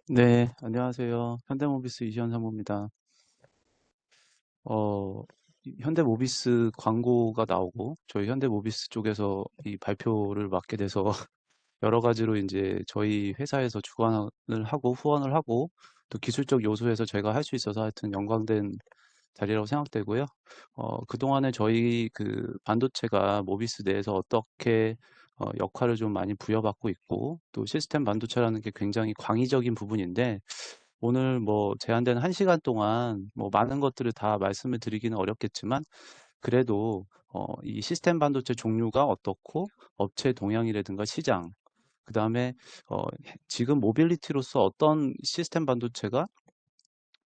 네, 안녕하세요. 현대모비스 이시현 사무입니다. 어, 현대모비스 광고가 나오고 저희 현대모비스 쪽에서 이 발표를 맡게 돼서 여러 가지로 이제 저희 회사에서 주관을 하고 후원을 하고 또 기술적 요소에서 제가 할 수 있어서 하여튼 영광된 자리라고 생각되고요. 그동안에 저희 그 반도체가 모비스 내에서 어떻게 역할을 좀 많이 부여받고 있고 또 시스템 반도체라는 게 굉장히 광의적인 부분인데 오늘 뭐 제한된 1시간 동안 뭐 많은 것들을 다 말씀을 드리기는 어렵겠지만 그래도 이 시스템 반도체 종류가 어떻고 업체 동향이라든가 시장, 그다음에 어, 지금 모빌리티로서 어떤 시스템 반도체가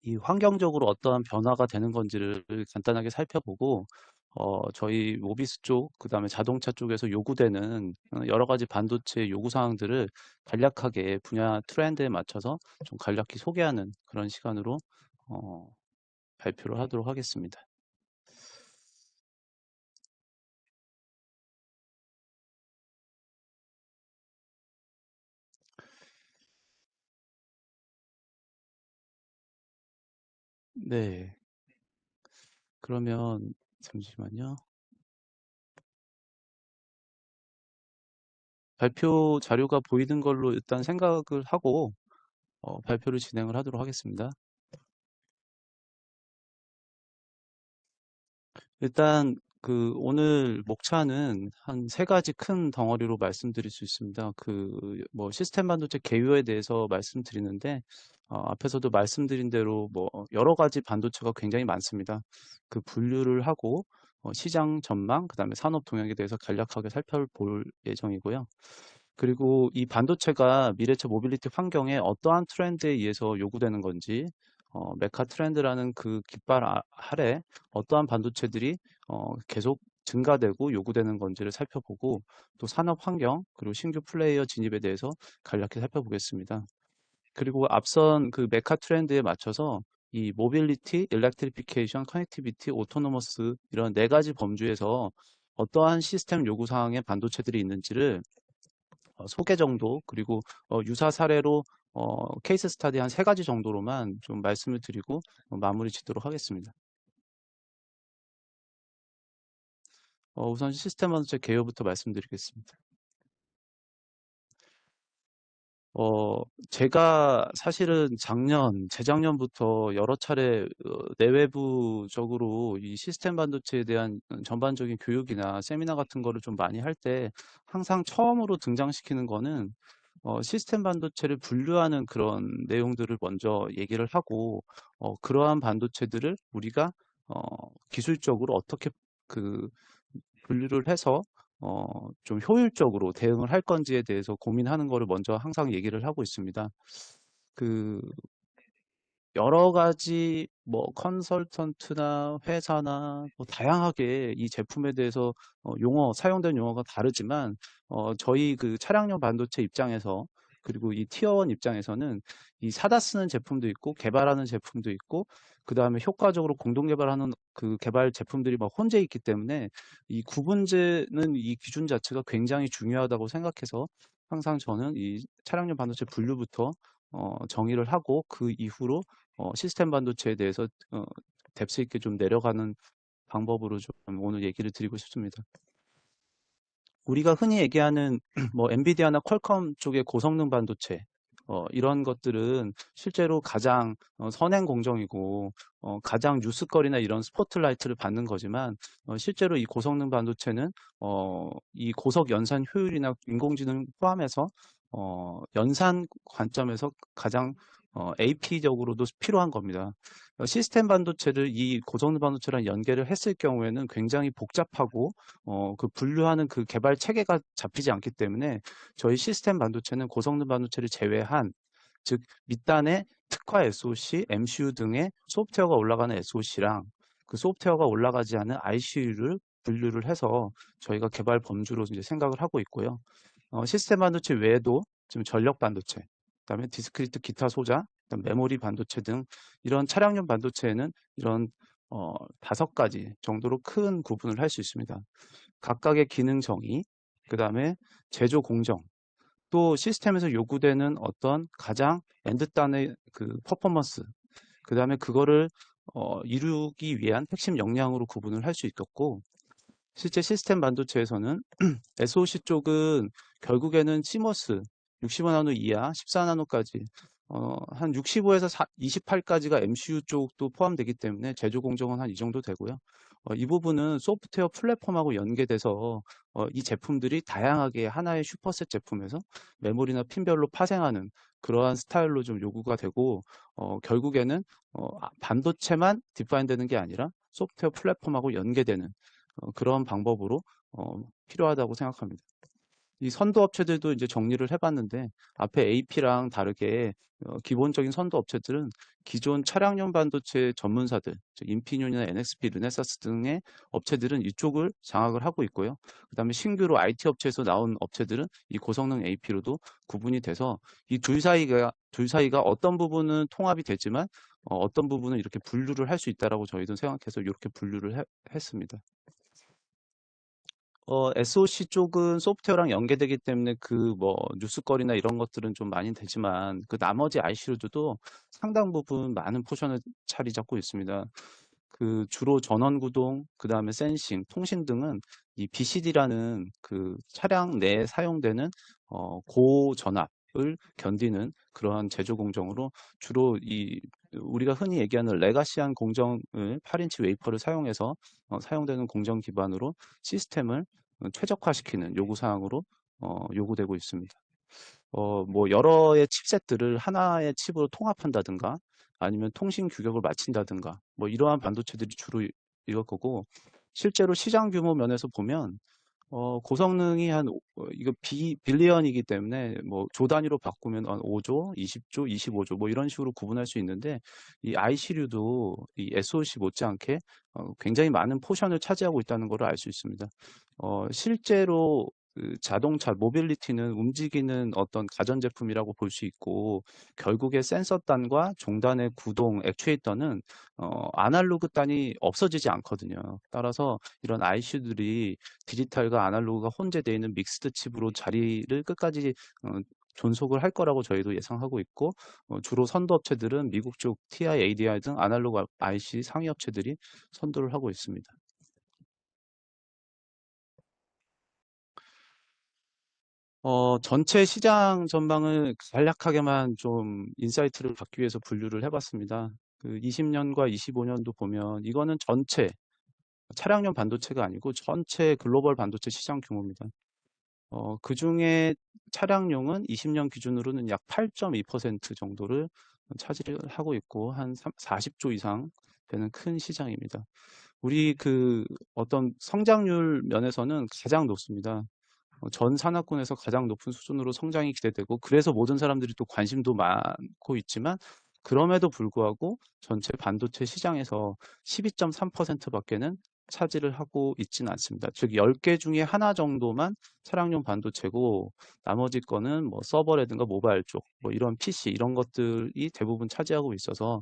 이 환경적으로 어떠한 변화가 되는 건지를 간단하게 살펴보고 저희 모비스 쪽, 그다음에 자동차 쪽에서 요구되는 여러 가지 반도체 요구 사항들을 간략하게 분야 트렌드에 맞춰서 좀 간략히 소개하는 그런 시간으로 어, 발표를 하도록 하겠습니다. 네, 그러면 잠시만요. 발표 자료가 보이는 걸로 일단 생각을 하고 발표를 진행을 하도록 하겠습니다. 일단 그 오늘 목차는 한 세 가지 큰 덩어리로 말씀드릴 수 있습니다. 그 뭐 시스템 반도체 개요에 대해서 말씀드리는데 앞에서도 말씀드린 대로 뭐 여러 가지 반도체가 굉장히 많습니다. 그 분류를 하고 시장 전망, 그다음에 산업 동향에 대해서 간략하게 살펴볼 예정이고요. 그리고 이 반도체가 미래차 모빌리티 환경에 어떠한 트렌드에 의해서 요구되는 건지, 메카 트렌드라는 그 깃발 아래 어떠한 반도체들이 계속 증가되고 요구되는 건지를 살펴보고 또 산업 환경 그리고 신규 플레이어 진입에 대해서 간략히 살펴보겠습니다. 그리고 앞선 그 메카 트렌드에 맞춰서 이 모빌리티, 일렉트리피케이션, 커넥티비티, 오토노머스 이런 네 가지 범주에서 어떠한 시스템 요구 사항의 반도체들이 있는지를 소개 정도 그리고 유사 사례로 케이스 스타디 한 세 가지 정도로만 좀 말씀을 드리고 마무리 짓도록 하겠습니다. 우선 시스템 반도체 개요부터 말씀드리겠습니다. 어, 제가 사실은 재작년부터 여러 차례 내외부적으로 이 시스템 반도체에 대한 전반적인 교육이나 세미나 같은 거를 좀 많이 할 때 항상 처음으로 등장시키는 거는 시스템 반도체를 분류하는 그런 내용들을 먼저 얘기를 하고 그러한 반도체들을 우리가 기술적으로 어떻게 그 분류를 해서 좀 효율적으로 대응을 할 건지에 대해서 고민하는 거를 먼저 항상 얘기를 하고 있습니다. 그 여러 가지 뭐 컨설턴트나 회사나 뭐 다양하게 이 제품에 대해서 사용된 용어가 다르지만 저희 그 차량용 반도체 입장에서 그리고 이 티어원 입장에서는 이 사다 쓰는 제품도 있고 개발하는 제품도 있고 그다음에 효과적으로 공동 개발하는 그 개발 제품들이 막 혼재 있기 때문에 이 구분제는 이 기준 자체가 굉장히 중요하다고 생각해서 항상 저는 이 차량용 반도체 분류부터 정의를 하고 그 이후로 시스템 반도체에 대해서 뎁스 있게 좀 내려가는 방법으로 좀 오늘 얘기를 드리고 싶습니다. 우리가 흔히 얘기하는 뭐 엔비디아나 퀄컴 쪽의 고성능 반도체 이런 것들은 실제로 가장 선행 공정이고 가장 뉴스거리나 이런 스포트라이트를 받는 거지만 실제로 이 고성능 반도체는 이 고속 연산 효율이나 인공지능 포함해서 연산 관점에서 가장 AP적으로도 필요한 겁니다. 시스템 반도체를 이 고성능 반도체랑 연계를 했을 경우에는 굉장히 복잡하고 그 분류하는 그 개발 체계가 잡히지 않기 때문에 저희 시스템 반도체는 고성능 반도체를 제외한 즉 밑단의 특화 SoC, MCU 등의 소프트웨어가 올라가는 SoC랑 그 소프트웨어가 올라가지 않은 ICU를 분류를 해서 저희가 개발 범주로 이제 생각을 하고 있고요. 시스템 반도체 외에도 지금 전력 반도체, 그다음에 디스크리트 기타 소자, 그다음 메모리 반도체 등 이런 차량용 반도체에는 이런 5가지 정도로 큰 구분을 할 수 있습니다. 각각의 기능 정의, 그다음에 제조 공정, 또 시스템에서 요구되는 어떤 가장 엔드 단의 그 퍼포먼스, 그 다음에 그거를 이루기 위한 핵심 역량으로 구분을 할 수 있겠고, 실제 시스템 반도체에서는 SoC 쪽은 결국에는 CMOS 65나노 이하 14나노까지 한 65에서 28까지가 MCU 쪽도 포함되기 때문에 제조 공정은 한 이 정도 되고요. 이 부분은 소프트웨어 플랫폼하고 연계돼서 이 제품들이 다양하게 하나의 슈퍼셋 제품에서 메모리나 핀별로 파생하는 그러한 스타일로 좀 요구가 되고, 결국에는 반도체만 디파인되는 게 아니라 소프트웨어 플랫폼하고 연계되는 그런 방법으로 필요하다고 생각합니다. 이 선도 업체들도 이제 정리를 해봤는데, 앞에 AP랑 다르게 기본적인 선도 업체들은 기존 차량용 반도체 전문사들, 즉 인피니온이나 NXP, 르네사스 등의 업체들은 이쪽을 장악을 하고 있고요. 그다음에 신규로 IT 업체에서 나온 업체들은 이 고성능 AP로도 구분이 돼서 이 둘 사이가 어떤 부분은 통합이 되지만 어떤 부분은 이렇게 분류를 할 수 있다라고 저희도 생각해서 이렇게 분류를 했습니다. SoC 쪽은 소프트웨어랑 연계되기 때문에 그 뭐 뉴스거리나 이런 것들은 좀 많이 되지만 그 나머지 IC로도 상당 부분 많은 포션을 자리 잡고 있습니다. 그 주로 전원 구동, 그 다음에 센싱, 통신 등은 이 BCD라는 그 차량 내에 사용되는 고전압을 견디는 그러한 제조 공정으로 주로 이 우리가 흔히 얘기하는 레가시한 공정을 8인치 웨이퍼를 사용해서 사용되는 공정 기반으로 시스템을 최적화시키는 요구 사항으로 요구되고 있습니다. 뭐 여러의 칩셋들을 하나의 칩으로 통합한다든가 아니면 통신 규격을 맞춘다든가 뭐 이러한 반도체들이 주로 이럴 거고, 실제로 시장 규모 면에서 보면 고성능이 이거 빌리언이기 때문에 뭐 조 단위로 바꾸면 한 5조, 20조, 25조 뭐 이런 식으로 구분할 수 있는데, 이 IC류도 이 SoC 못지않게 굉장히 많은 포션을 차지하고 있다는 것을 알 수 있습니다. 실제로 그 자동차 모빌리티는 움직이는 어떤 가전제품이라고 볼 수 있고, 결국에 센서 단과 종단의 구동, 액추에이터는 아날로그 단이 없어지지 않거든요. 따라서 이런 IC들이 디지털과 아날로그가 혼재되어 있는 믹스드 칩으로 자리를 끝까지 존속을 할 거라고 저희도 예상하고 있고, 주로 선도 업체들은 미국 쪽 TI, ADI 등 아날로그 IC 상위 업체들이 선도를 하고 있습니다. 전체 시장 전망을 간략하게만 좀 인사이트를 받기 위해서 분류를 해봤습니다. 그 20년과 25년도 보면 이거는 전체 차량용 반도체가 아니고 전체 글로벌 반도체 시장 규모입니다. 그중에 차량용은 20년 기준으로는 약 8.2% 정도를 차지를 하고 있고 한 40조 이상 되는 큰 시장입니다. 우리 그 어떤 성장률 면에서는 가장 높습니다. 전 산업군에서 가장 높은 수준으로 성장이 기대되고, 그래서 모든 사람들이 또 관심도 많고 있지만, 그럼에도 불구하고 전체 반도체 시장에서 12.3%밖에는 차지를 하고 있지는 않습니다. 즉 10개 중에 하나 정도만 차량용 반도체고, 나머지 거는 뭐 서버라든가 모바일 쪽, 뭐 이런 PC 이런 것들이 대부분 차지하고 있어서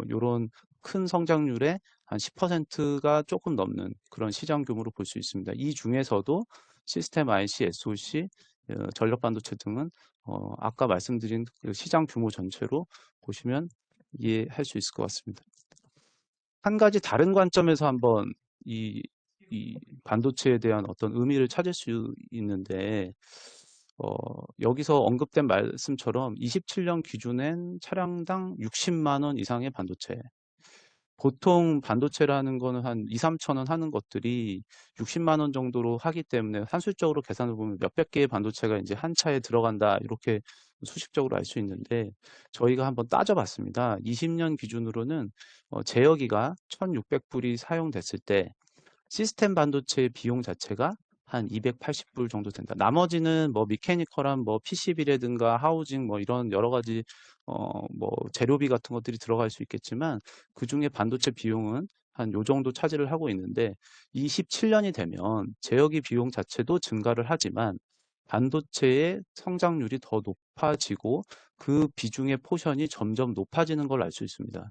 이런 큰 성장률의 한 10%가 조금 넘는 그런 시장 규모로 볼 수 있습니다. 이 중에서도 시스템 IC, SoC, 전력 반도체 등은 아까 말씀드린 그 시장 규모 전체로 보시면 이해할 수 있을 것 같습니다. 한 가지 다른 관점에서 한번 이, 이 반도체에 대한 어떤 의미를 찾을 수 있는데, 여기서 언급된 말씀처럼 27년 기준엔 차량당 60만 원 이상의 반도체, 보통 반도체라는 거는 한 2, 3천 원 하는 것들이 60만 원 정도로 하기 때문에 산술적으로 계산을 보면 몇백 개의 반도체가 이제 한 차에 들어간다, 이렇게 수식적으로 알 수 있는데, 저희가 한번 따져봤습니다. 20년 기준으로는 제어기가 1,600불이 사용됐을 때 시스템 반도체의 비용 자체가 한 280불 정도 된다. 나머지는 뭐 미케니컬한 뭐 PCB라든가 하우징 뭐 이런 여러 가지 뭐 재료비 같은 것들이 들어갈 수 있겠지만, 그중에 반도체 비용은 한 요 정도 차지를 하고 있는데, 27년이 되면 제어기 비용 자체도 증가를 하지만 반도체의 성장률이 더 높아지고 그 비중의 포션이 점점 높아지는 걸 알 수 있습니다.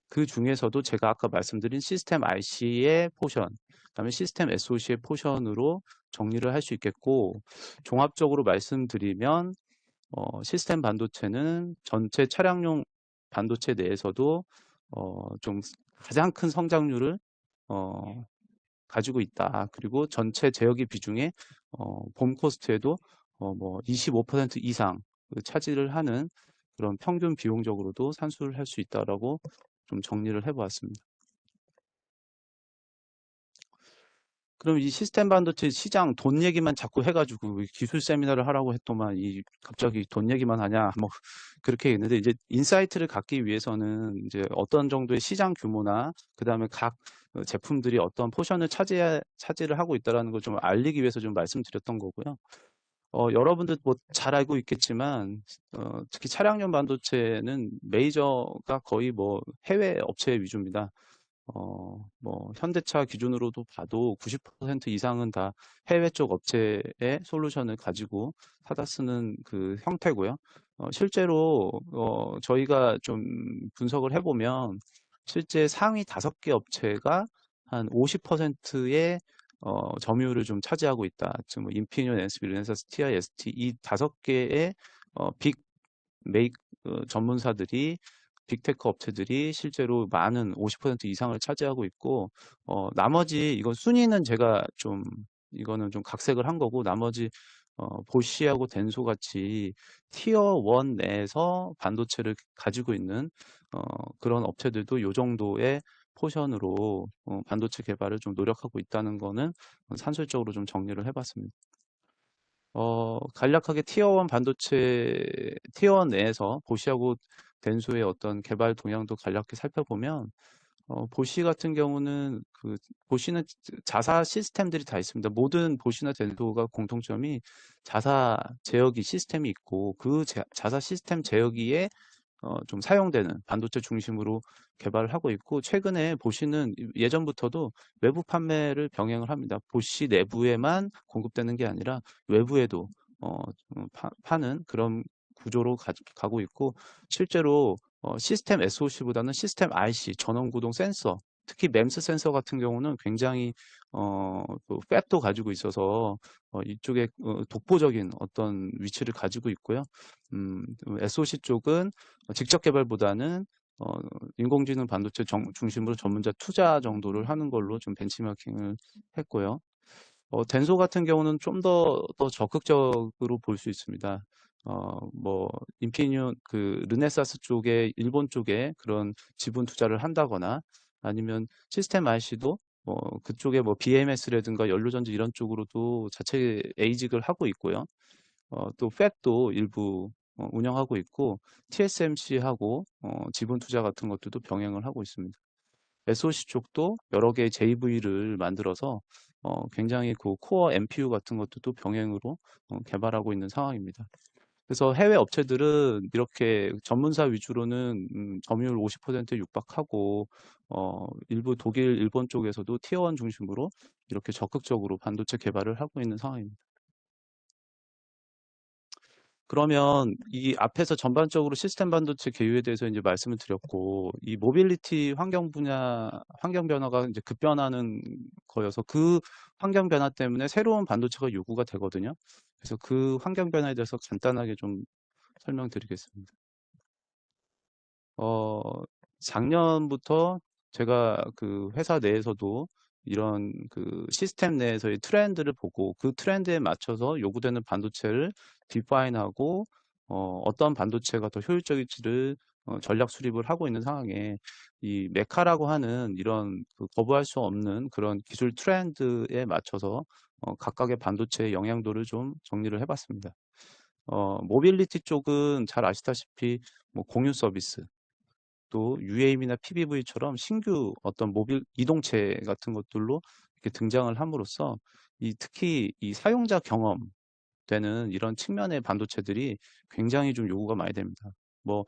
그 중에서도 제가 아까 말씀드린 시스템 IC의 포션, 그다음에 시스템 SoC의 포션으로 정리를 할 수 있겠고, 종합적으로 말씀드리면 시스템 반도체는 전체 차량용 반도체 내에서도 좀 가장 큰 성장률을 어, 가지고 있다. 그리고 전체 제어기 비중에 봄 코스트에도 뭐 25% 이상 그 차지를 하는 그런 평균 비용적으로도 산수를 할 수 있다라고 좀 정리를 해보았습니다. 그럼 이 시스템 반도체 시장 돈 얘기만 자꾸 해가지고 기술 세미나를 하라고 했더만 이 갑자기 돈 얘기만 하냐 뭐 그렇게 했는데, 이제 인사이트를 갖기 위해서는 이제 어떤 정도의 시장 규모나 그다음에 각 제품들이 어떤 포션을 차지를 하고 있다라는 걸 좀 알리기 위해서 좀 말씀드렸던 거고요. 여러분들 뭐 잘 알고 있겠지만 특히 차량용 반도체는 메이저가 거의 뭐 해외 업체 위주입니다. 뭐 현대차 기준으로도 봐도 90% 이상은 다 해외 쪽 업체의 솔루션을 가지고 사다 쓰는 그 형태고요. 실제로 저희가 좀 분석을 해보면 실제 상위 5개 업체가 한 50%의 점유율을 좀 차지하고 있다. 즉 뭐 인피니온, NSB, 르네사스, TI, ST 이 5개의 빅 메이크 전문사들이, 빅테크 업체들이 실제로 많은 50% 이상을 차지하고 있고, 나머지 이건 순위는 제가 좀 이거는 좀 각색을 한 거고, 나머지 보쉬하고 덴소 같이 티어 1 내에서 반도체를 가지고 있는 그런 업체들도 이 정도의 포션으로 반도체 개발을 좀 노력하고 있다는 거는 산술적으로 좀 정리를 해봤습니다. 간략하게 티어 1 반도체, 티어 1 내에서 보시하고 덴소의 어떤 개발 동향도 간략히 살펴보면, 보시 같은 경우는 보시는 자사 시스템들이 다 있습니다. 모든 보시나 덴소가 공통점이 자사 제어기 시스템이 있고, 그 자사 시스템 제어기에 좀 사용되는 반도체 중심으로 개발을 하고 있고, 최근에 보시는 예전부터도 외부 판매를 병행을 합니다. 보시 내부에만 공급되는 게 아니라 외부에도 파는 그런 구조로 가고 있고, 실제로 시스템 SoC보다는 시스템 IC, 전원구동 센서, 특히 MEMS 센서 같은 경우는 굉장히 또 팹도 가지고 있어서 이쪽에 독보적인 어떤 위치를 가지고 있고요. SoC 쪽은 직접 개발보다는 어, 인공지능 반도체 중심으로 전문자 투자 정도를 하는 걸로 좀 벤치마킹을 했고요. 덴소 같은 경우는 좀 더 적극적으로 볼 수 있습니다. 뭐 인피니온 르네사스 쪽에, 일본 쪽에 그런 지분 투자를 한다거나, 아니면 시스템 IC도 그쪽에 뭐 BMS라든가 연료전지 이런 쪽으로도 자체 에이직을 하고 있고요. 또 팹도 일부 운영하고 있고, TSMC하고 지분 투자 같은 것들도 병행을 하고 있습니다. SoC 쪽도 여러 개의 JV를 만들어서 굉장히 그 코어 MPU 같은 것들도 병행으로 개발하고 있는 상황입니다. 그래서 해외 업체들은 이렇게 전문사 위주로는 점유율 50%에 육박하고, 일부 독일, 일본 쪽에서도 티어 1 중심으로 이렇게 적극적으로 반도체 개발을 하고 있는 상황입니다. 그러면 이 앞에서 전반적으로 시스템 반도체 개요에 대해서 이제 말씀을 드렸고, 이 모빌리티 환경 변화가 이제 급변하는 거여서 그 환경 변화 때문에 새로운 반도체가 요구가 되거든요. 그래서 그 환경 변화에 대해서 간단하게 좀 설명드리겠습니다. 어, 작년부터 제가 그 회사 내에서도 이런 그 시스템 내에서의 트렌드를 보고, 그 트렌드에 맞춰서 요구되는 반도체를 디파인하고 어떤 반도체가 더 효율적일지를 전략 수립을 하고 있는 상황에, 이 메카라고 하는 이런 거부할 수 없는 그런 기술 트렌드에 맞춰서 각각의 반도체의 영향도를 좀 정리를 해봤습니다. 모빌리티 쪽은 잘 아시다시피 뭐 공유 서비스, 또 UAM이나 PBV처럼 신규 어떤 모빌 이동체 같은 것들로 이렇게 등장을 함으로써 특히 이 사용자 경험 되는 이런 측면의 반도체들이 굉장히 좀 요구가 많이 됩니다. 뭐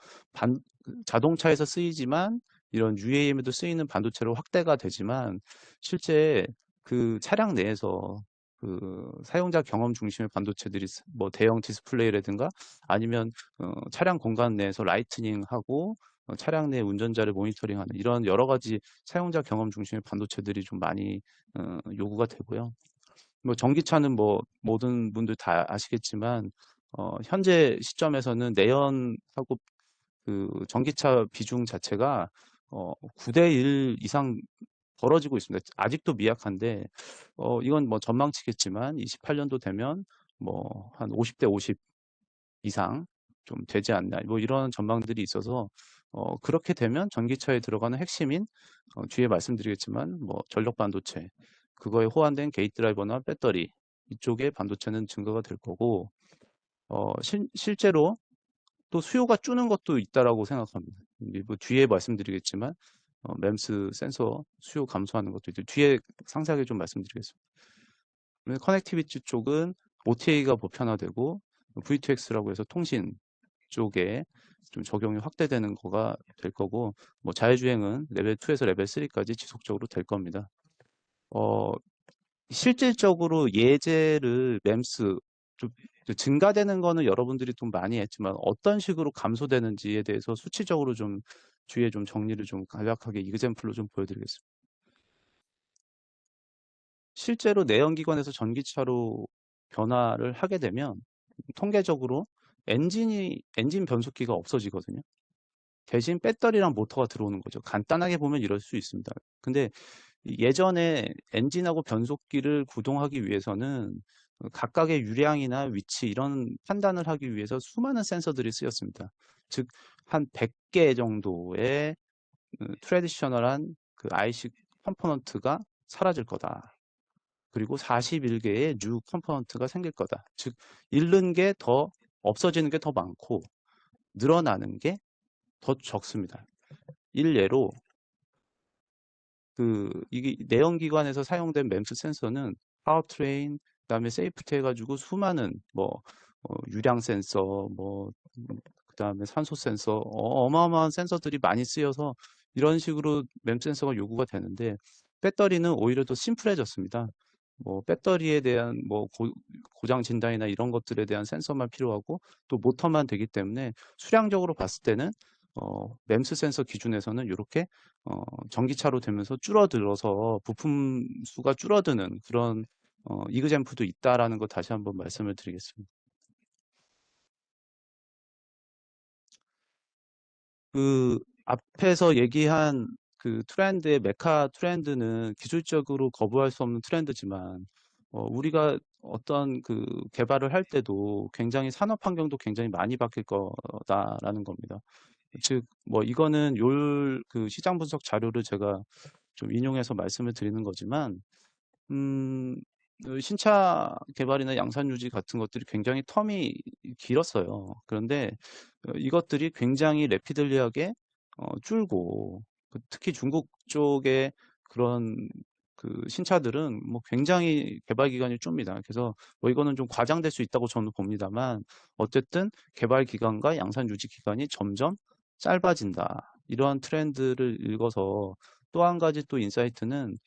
자동차에서 쓰이지만 이런 UAM에도 쓰이는 반도체로 확대가 되지만, 실제 그 차량 내에서 그 사용자 경험 중심의 반도체들이 뭐 대형 디스플레이라든가, 아니면 차량 공간 내에서 라이트닝하고 차량 내 운전자를 모니터링하는 이런 여러 가지 사용자 경험 중심의 반도체들이 좀 많이 요구가 되고요. 뭐 전기차는 뭐 모든 분들 다 아시겠지만 현재 시점에서는 내연하고 그 전기차 비중 자체가 9대 1 이상 벌어지고 있습니다. 아직도 미약한데 이건 뭐 전망치겠지만 28년도 되면 뭐 한 50대 50 이상 좀 되지 않나 뭐 이런 전망들이 있어서 그렇게 되면 전기차에 들어가는 핵심인 뒤에 말씀드리겠지만 뭐 전력 반도체 그거에 호환된 게이트 드라이버나 배터리 이쪽의 반도체는 증가가 될 거고 실제로 또 수요가 줄는 것도 있다라고 생각합니다. 뭐 뒤에 말씀드리겠지만 램스 센서 수요 감소하는 것도 있고 뒤에 상세하게 좀 말씀드리겠습니다. 커넥티비티 쪽은 OTA가 보편화되고 V2X라고 해서 통신 쪽에 좀 적용이 확대되는 거가 될 거고 뭐 자율주행은 레벨 2에서 레벨 3까지 지속적으로 될 겁니다. 실질적으로 예제를 램스 좀 증가되는 거는 여러분들이 좀 많이 했지만 어떤 식으로 감소되는지에 대해서 수치적으로 좀 뒤에 좀 정리를 좀 간략하게 이그젬플로 좀 보여드리겠습니다. 실제로 내연기관에서 전기차로 변화를 하게 되면 통계적으로 엔진 변속기가 없어지거든요. 대신 배터리랑 모터가 들어오는 거죠. 간단하게 보면 이럴 수 있습니다. 근데 예전에 엔진하고 변속기를 구동하기 위해서는 각각의 유량이나 위치 이런 판단을 하기 위해서 수많은 센서들이 쓰였습니다. 즉, 한 100개 정도의 트레디셔널한 그 IC 컴포넌트가 사라질 거다. 그리고 41개의 뉴 컴포넌트가 생길 거다. 즉, 잃는 게 더, 없어지는 게 더 많고, 늘어나는 게 더 적습니다. 일례로, 이게 내연기관에서 사용된 램프 센서는 파워트레인, 그다음에 세이프티 해가지고 수많은 유량 센서, 그다음에 산소 센서, 어마어마한 센서들이 많이 쓰여서 이런 식으로 램프 센서가 요구가 되는데 배터리는 오히려 더 심플해졌습니다. 배터리에 대한 고장 진단이나 이런 것들에 대한 센서만 필요하고 또 모터만 되기 때문에 수량적으로 봤을 때는 램스 센서 기준에서는 이렇게 전기차로 되면서 줄어들어서 부품 수가 줄어드는 그런 이그젬플도 있다라는 거 다시 한번 말씀을 드리겠습니다. 그 앞에서 얘기한 그 트렌드의 메카 트렌드는 기술적으로 거부할 수 없는 트렌드지만 우리가 어떤 그 개발을 할 때도 굉장히 산업 환경도 굉장히 많이 바뀔 거다라는 겁니다. 즉, 이거는 그 시장 분석 자료를 제가 좀 인용해서 말씀을 드리는 거지만, 신차 개발이나 양산 유지 같은 것들이 굉장히 텀이 길었어요. 그런데 이것들이 굉장히 레피들리하게 줄고, 특히 중국 쪽의 그런 그 신차들은 굉장히 개발 기간이 줍니다. 그래서 이거는 좀 과장될 수 있다고 저는 봅니다만, 어쨌든 개발 기간과 양산 유지 기간이 점점 짧아진다. 이러한 트렌드를 읽어서 또 한 가지 또 인사이트는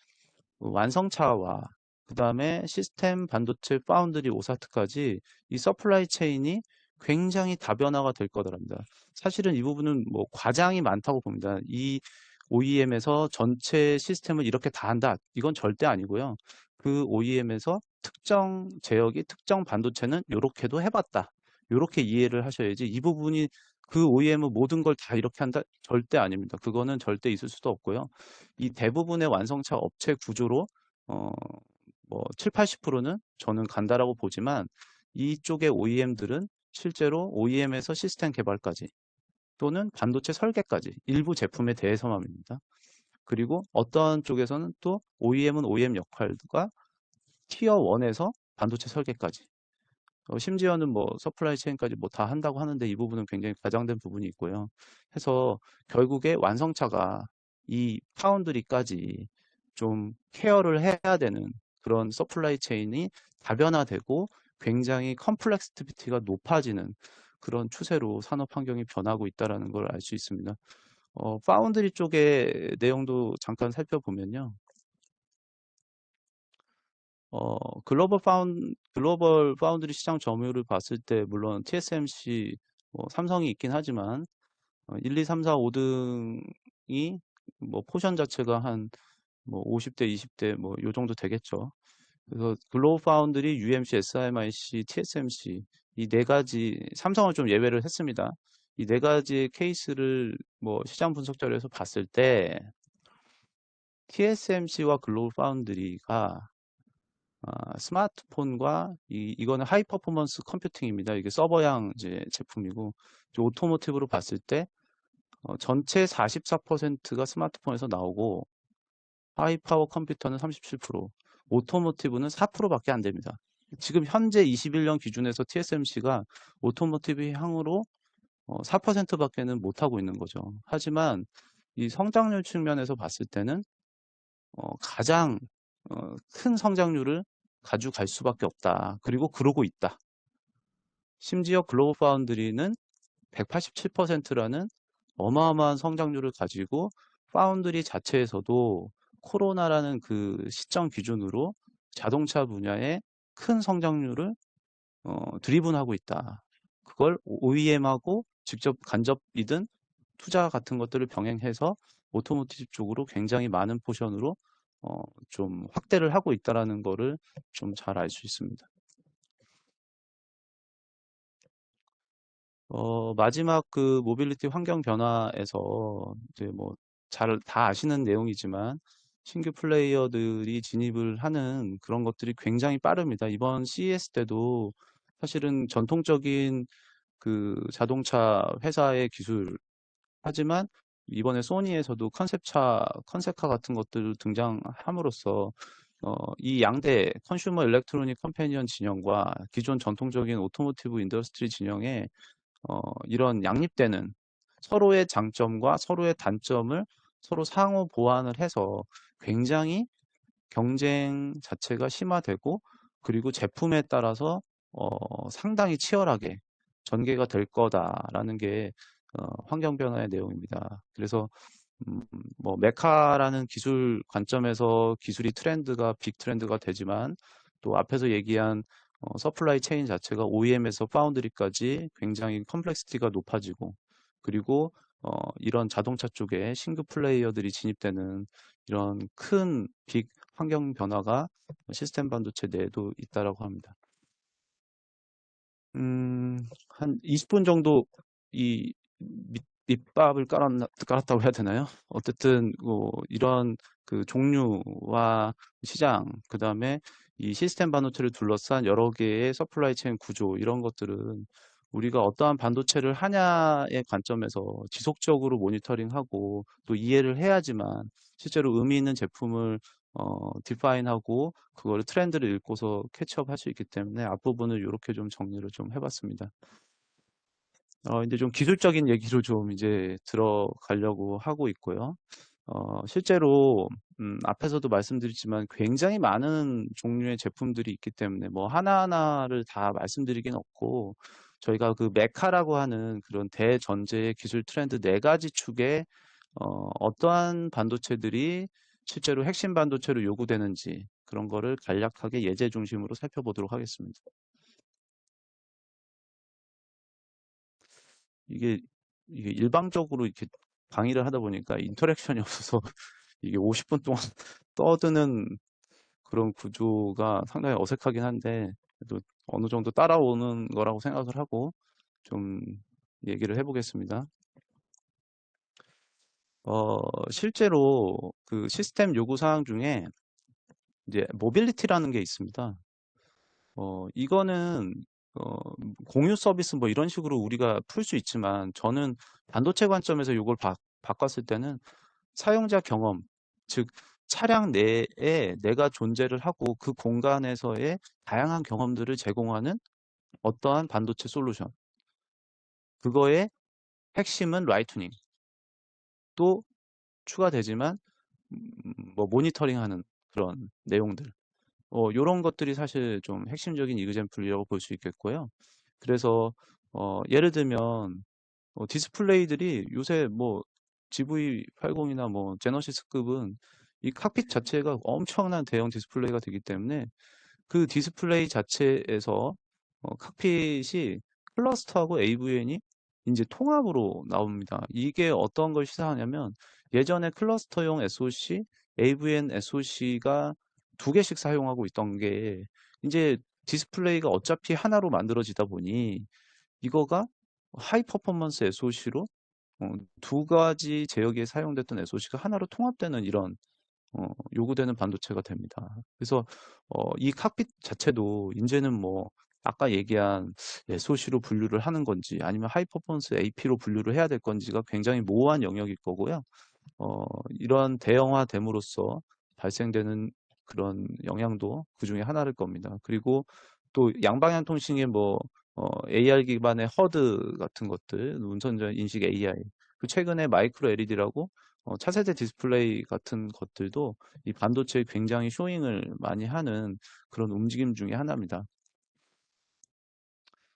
완성차와 그다음에 시스템 반도체 파운드리 오사트까지 이 서플라이 체인이 굉장히 다변화가 될 거다랍니다. 사실은 이 부분은 과장이 많다고 봅니다. 이 OEM에서 전체 시스템을 이렇게 다 한다. 이건 절대 아니고요. 그 OEM에서 특정 제역이 특정 반도체는 이렇게도 해봤다. 이렇게 이해를 하셔야지 이 부분이 그 OEM은 모든 걸 다 이렇게 한다? 절대 아닙니다. 그거는 절대 있을 수도 없고요. 이 대부분의 완성차 업체 구조로 7, 80%는 저는 간다라고 보지만 이쪽의 OEM들은 실제로 OEM에서 시스템 개발까지 또는 반도체 설계까지 일부 제품에 대해서만입니다. 그리고 어떤 쪽에서는 또 OEM은 OEM 역할과 티어 1에서 반도체 설계까지 심지어는 서플라이 체인까지 다 한다고 하는데 이 부분은 굉장히 과장된 부분이 있고요. 해서 결국에 완성차가 이 파운드리까지 좀 케어를 해야 되는 그런 서플라이 체인이 다변화되고 굉장히 컴플렉스티비티가 높아지는 그런 추세로 산업 환경이 변하고 있다는 걸 알 수 있습니다. 파운드리 쪽의 내용도 잠깐 살펴보면요. 글로벌 파운드리 시장 점유율을 봤을 때 물론 TSMC 삼성이 있긴 하지만 1, 2, 3, 4, 5등이 뭐 포션 자체가 한 뭐 50대, 20대 뭐 요 정도 되겠죠. 그래서 글로벌 파운드리, UMC, SMIC, TSMC 이 네 가지, 삼성을 좀 예외를 했습니다. 이 네 가지의 케이스를 뭐 시장 분석 자료에서 봤을 때 TSMC와 글로벌 파운드리가 스마트폰과 이거는 하이 퍼포먼스 컴퓨팅입니다. 이게 서버형 이제 제품이고, 이제 오토모티브로 봤을 때 전체 44%가 스마트폰에서 나오고 하이 파워 컴퓨터는 37%, 오토모티브는 4%밖에 안 됩니다. 지금 현재 21년 기준에서 TSMC가 오토모티브 향으로 4%밖에는 못하고 있는 거죠. 하지만 이 성장률 측면에서 봤을 때는 가장 큰 성장률을 가져갈 수밖에 없다. 그리고 그러고 있다. 심지어 글로벌 파운드리는 187%라는 어마어마한 성장률을 가지고 파운드리 자체에서도 코로나라는 그 시점 기준으로 자동차 분야에 큰 성장률을 드리븐하고 있다. 그걸 OEM하고 직접 간접이든 투자 같은 것들을 병행해서 오토모티브 쪽으로 굉장히 많은 포션으로 좀 확대를 하고 있다라는 거를 좀 잘 알 수 있습니다. 마지막 그 모빌리티 환경 변화에서 이제 뭐 잘 다 아시는 내용이지만 신규 플레이어들이 진입을 하는 그런 것들이 굉장히 빠릅니다. 이번 CES 때도 사실은 전통적인 그 자동차 회사의 기술, 하지만 이번에 소니에서도 컨셉카 같은 것들 등장함으로써 이 양대 컨슈머 일렉트로닉 컴패니언 진영과 기존 전통적인 오토모티브 인더스트리 진영의 이런 양립되는 서로의 장점과 서로의 단점을 서로 상호 보완을 해서 굉장히 경쟁 자체가 심화되고, 그리고 제품에 따라서 상당히 치열하게 전개가 될 거다라는 게 환경 변화의 내용입니다. 그래서 음, 뭐 메카라는 기술 관점에서 기술이 트렌드가 빅 트렌드가 되지만, 또 앞에서 얘기한 서플라이 체인 자체가 OEM에서 파운드리까지 굉장히 컴플렉시티가 높아지고, 그리고 이런 자동차 쪽에 신규 플레이어들이 진입되는 이런 큰 빅 환경 변화가 시스템 반도체 내에도 있다라고 합니다. 한 20분 정도 이 밑밥을 깔았다고 해야 되나요? 어쨌든 뭐 이런 그 종류와 시장, 그다음에 이 시스템 반도체를 둘러싼 여러 개의 서플라이 체인 구조, 이런 것들은 우리가 어떠한 반도체를 하냐의 관점에서 지속적으로 모니터링하고 또 이해를 해야지만 실제로 의미 있는 제품을 디파인하고 그거를 트렌드를 읽고서 캐치업 할 수 있기 때문에 앞부분을 이렇게 좀 정리를 좀 해봤습니다. 이제 좀 기술적인 얘기로 좀 이제 들어가려고 하고 있고요. 실제로 앞에서도 말씀드렸지만 굉장히 많은 종류의 제품들이 있기 때문에 뭐 하나하나를 다 말씀드리긴 없고, 저희가 그 메카라고 하는 그런 대전제의 기술 트렌드 네 가지 축에 어떠한 반도체들이 실제로 핵심 반도체로 요구되는지, 그런 거를 간략하게 예제 중심으로 살펴보도록 하겠습니다. 이게, 이게 일방적으로 이렇게 강의를 하다 보니까 인터랙션이 없어서 이게 50분 동안 떠드는 그런 구조가 상당히 어색하긴 한데, 그래도 어느 정도 따라오는 거라고 생각을 하고 좀 얘기를 해보겠습니다. 실제로 그 시스템 요구 사항 중에 이제 모빌리티라는 게 있습니다. 이거는 어, 공유 서비스 뭐 이런 식으로 우리가 풀 수 있지만, 저는 반도체 관점에서 이걸 바꿨을 때는 사용자 경험, 즉 차량 내에 내가 존재를 하고 그 공간에서의 다양한 경험들을 제공하는 어떠한 반도체 솔루션, 그거의 핵심은 라이트닝, 또 추가되지만 뭐 모니터링하는 그런 내용들, 요런 것들이 사실 좀 핵심적인 이그젠플이라고 볼 수 있겠고요. 그래서 예를 들면 디스플레이들이 요새 뭐 GV80이나 뭐 제너시스급은 이 칵핏 자체가 엄청난 대형 디스플레이가 되기 때문에 그 디스플레이 자체에서 칵핏이 클러스터하고 AVN이 이제 통합으로 나옵니다. 이게 어떤 걸 시사하냐면 예전에 클러스터용 SoC, AVN SoC가 두 개씩 사용하고 있던 게 이제 디스플레이가 어차피 하나로 만들어지다 보니 이거가 하이 퍼포먼스 SoC로 두 가지 제어기에 사용됐던 SoC가 하나로 통합되는 이런 요구되는 반도체가 됩니다. 그래서 이 칵핏 자체도 이제는 뭐 아까 얘기한 SoC로 분류를 하는 건지 아니면 하이 퍼포먼스 AP로 분류를 해야 될 건지가 굉장히 모호한 영역일 거고요. 이런 대형화됨으로써 발생되는 그런 영향도 그 중에 하나일 겁니다. 그리고 또 양방향 통신의 뭐 AR 기반의 허드 같은 것들, 운선전 인식 AI, 그 최근에 마이크로 LED라고 차세대 디스플레이 같은 것들도 이 반도체에 굉장히 쇼잉을 많이 하는 그런 움직임 중에 하나입니다.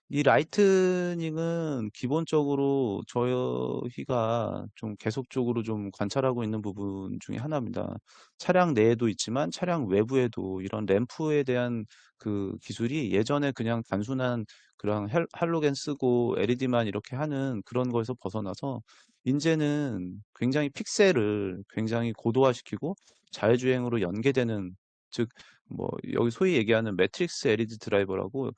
이 라이트닝은 기본적으로 저희가 좀 계속적으로 좀 관찰하고 있는 부분 중에 하나입니다. 차량 내에도 있지만 차량 외부에도 이런 램프에 대한 그 기술이 예전에 그냥 단순한 그런 할로겐 쓰고 LED만 이렇게 하는 그런 거에서 벗어나서 이제는 굉장히 픽셀을 굉장히 고도화시키고 자율주행으로 연계되는, 즉 뭐 여기 소위 얘기하는 매트릭스 LED 드라이버라고,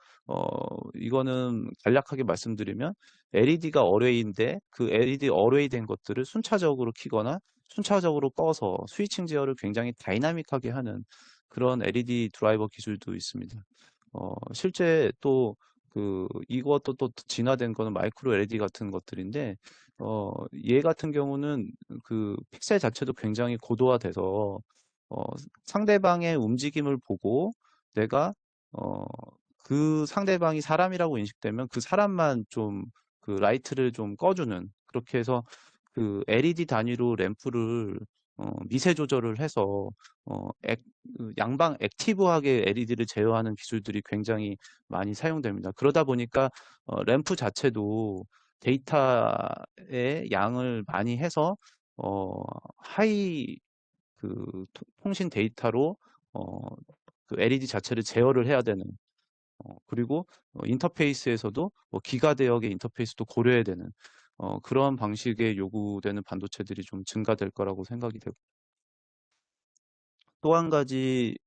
이거는 간략하게 말씀드리면 LED가 어레이인데 그 LED 어레이 된 것들을 순차적으로 켜거나 순차적으로 꺼서 스위칭 제어를 굉장히 다이나믹하게 하는 그런 LED 드라이버 기술도 있습니다. 실제 또 이것도 또 진화된 거는 마이크로 LED 같은 것들인데, 얘 같은 경우는 그 픽셀 자체도 굉장히 고도화돼서 어, 상대방의 움직임을 보고 내가 어, 그 상대방이 사람이라고 인식되면 그 사람만 좀 그 라이트를 좀 꺼주는, 그렇게 해서 그 LED 단위로 램프를 미세 조절을 해서 그 양방 액티브하게 LED를 제어하는 기술들이 굉장히 많이 사용됩니다. 그러다 보니까 램프 자체도 데이터의 양을 많이 해서 하이 통신 데이터로 어, 그 LED 자체를 제어를 해야 되는, 그리고 인터페이스에서도 뭐 기가 대역의 인터페이스도 고려해야 되는 그런 방식의 요구되는 반도체들이 좀 증가될 거라고 생각이 되고, 또 한 가지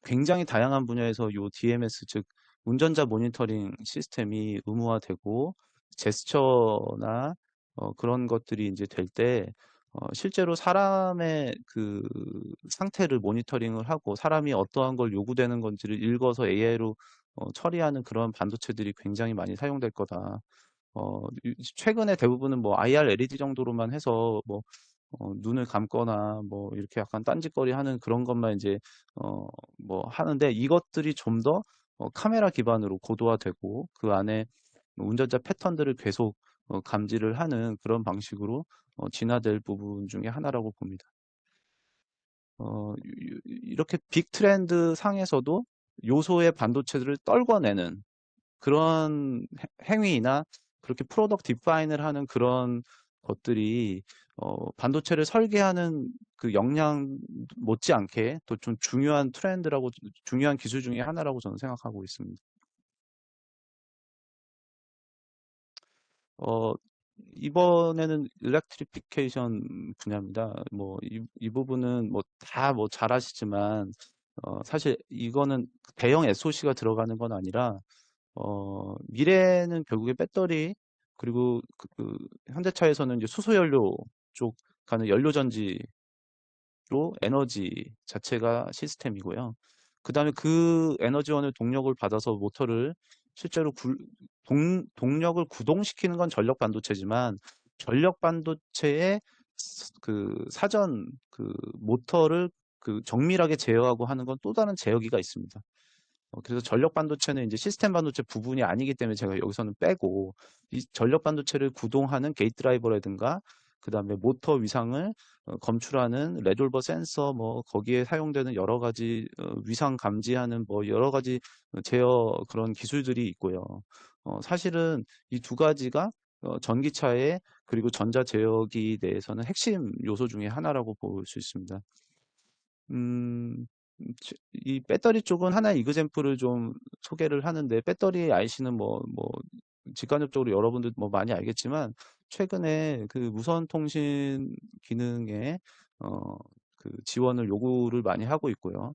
굉장히 다양한 분야에서 요 DMS, 즉 운전자 모니터링 시스템이 의무화되고 제스처나 그런 것들이 이제 될 때 실제로 사람의 그 상태를 모니터링을 하고 사람이 어떠한 걸 요구되는 건지를 읽어서 AI로 처리하는 그런 반도체들이 굉장히 많이 사용될 거다. 최근에 대부분은 뭐 IR LED 정도로만 해서 뭐 눈을 감거나 뭐 이렇게 약간 딴짓거리 하는 그런 것만 이제 뭐 하는데, 이것들이 좀 더 카메라 기반으로 고도화되고 그 안에 운전자 패턴들을 계속 감지를 하는 그런 방식으로 진화될 부분 중에 하나라고 봅니다. 이렇게 빅 트렌드 상에서도 요소의 반도체들을 떨궈내는 그런 행위나 그렇게 프로덕트 디파인을 하는 그런 것들이 반도체를 설계하는 그 역량 못지않게 또 좀 중요한 트렌드라고, 중요한 기술 중에 하나라고 저는 생각하고 있습니다. 어, 이번에는 일렉트리피케이션 분야입니다. 뭐 이 부분은 뭐 다 뭐 잘 아시지만 사실 이거는 대형 SOC가 들어가는 건 아니라 미래는 결국에 배터리, 그리고 현대차에서는 이제 수소연료 쪽 가는 연료전지로 에너지 자체가 시스템이고요. 그 다음에 그 에너지원을 동력을 받아서 모터를 실제로 동력을 구동시키는 건 전력 반도체지만 전력 반도체의 그 사전 그 모터를 그 정밀하게 제어하고 하는 건 또 다른 제어기가 있습니다. 그래서 전력 반도체는 이제 시스템 반도체 부분이 아니기 때문에 제가 여기서는 빼고, 이 전력 반도체를 구동하는 게이트 드라이버라든가 그다음에 모터 위상을 검출하는 레졸버 센서, 뭐 거기에 사용되는 여러 가지 위상 감지하는 뭐 여러 가지 제어 그런 기술들이 있고요. 사실은 이 두 가지가 전기차의 그리고 전자 제어기 내에서는 핵심 요소 중에 하나라고 볼 수 있습니다. 음, 이 배터리 쪽은 하나의 이그젬플을 좀 소개를 하는데, 배터리 IC는 뭐 직간접적으로 여러분들 뭐 많이 알겠지만 최근에 그 무선 통신 기능에 어, 그 지원을 요구를 많이 하고 있고요.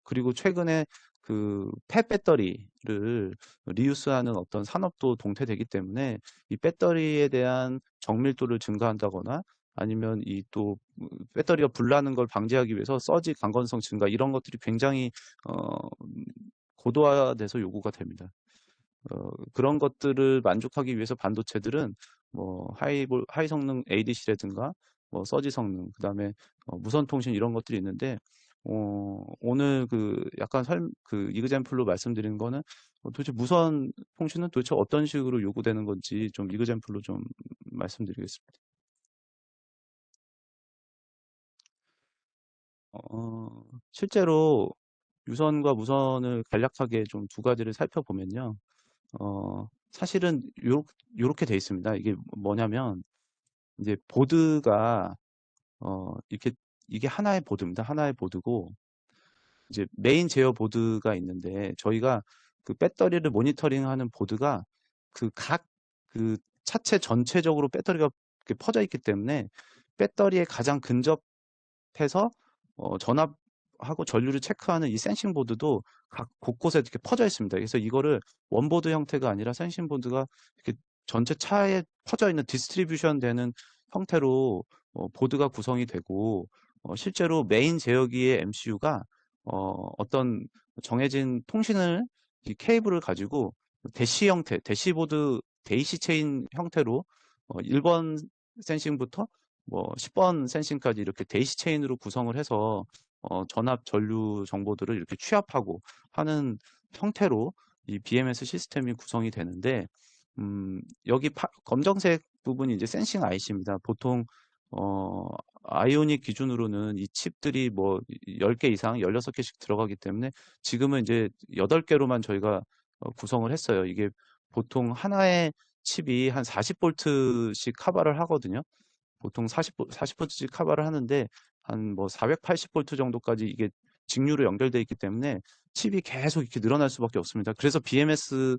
그리고 최근에 그 폐배터리를 리유스하는 어떤 산업도 동태되기 때문에 이 배터리에 대한 정밀도를 증가한다거나 아니면 이 또 배터리가 불나는 걸 방지하기 위해서 서지 강건성 증가 이런 것들이 굉장히 어, 고도화돼서 요구가 됩니다. 그런 것들을 만족하기 위해서 반도체들은 뭐 하이 성능 ADC라든가 뭐 서지 성능, 그다음에 무선 통신 이런 것들이 있는데 오늘 그 약간 그 이그젬플로 말씀드린 거는 도대체 무선 통신은 도대체 어떤 식으로 요구되는 건지 좀 이그젬플로 좀 말씀드리겠습니다. 실제로 유선과 무선을 간략하게 좀 두 가지를 살펴보면요. 사실은 요렇게 돼 있습니다. 이게 뭐냐면 이제 보드가 이렇게 이게 하나의 보드입니다. 하나의 보드고 이제 메인 제어 보드가 있는데 저희가 그 배터리를 모니터링하는 보드가 그 각 그 차체 전체적으로 배터리가 이렇게 퍼져 있기 때문에 배터리에 가장 근접해서 전압하고 전류를 체크하는 이 센싱 보드도 각 곳곳에 이렇게 퍼져 있습니다. 그래서 이거를 원보드 형태가 아니라 센싱 보드가 이렇게 전체 차에 퍼져 있는 디스트리뷰션 되는 형태로 보드가 구성이 되고 실제로 메인 제어기의 MCU가 어떤 정해진 통신을 이 케이블을 가지고 대시 형태, 대시보드 데이시 체인 형태로 1번 센싱부터 뭐 10번 센싱까지 이렇게 데이시 체인으로 구성을 해서 전압 전류 정보들을 이렇게 취합하고 하는 형태로 이 BMS 시스템이 구성이 되는데 여기 검정색 부분이 이제 센싱 IC입니다. 보통 어, 아이오닉 기준으로는 이 칩들이 뭐 10개 이상, 16개씩 들어가기 때문에 지금은 이제 8개로만 저희가 구성을 했어요. 이게 보통 하나의 칩이 한 40볼트씩 커버를 하거든요. 보통 40볼트씩 커버를 하는데 한 뭐 480볼트 정도까지 이게 직류로 연결되어 있기 때문에 칩이 계속 이렇게 늘어날 수밖에 없습니다. 그래서 BMS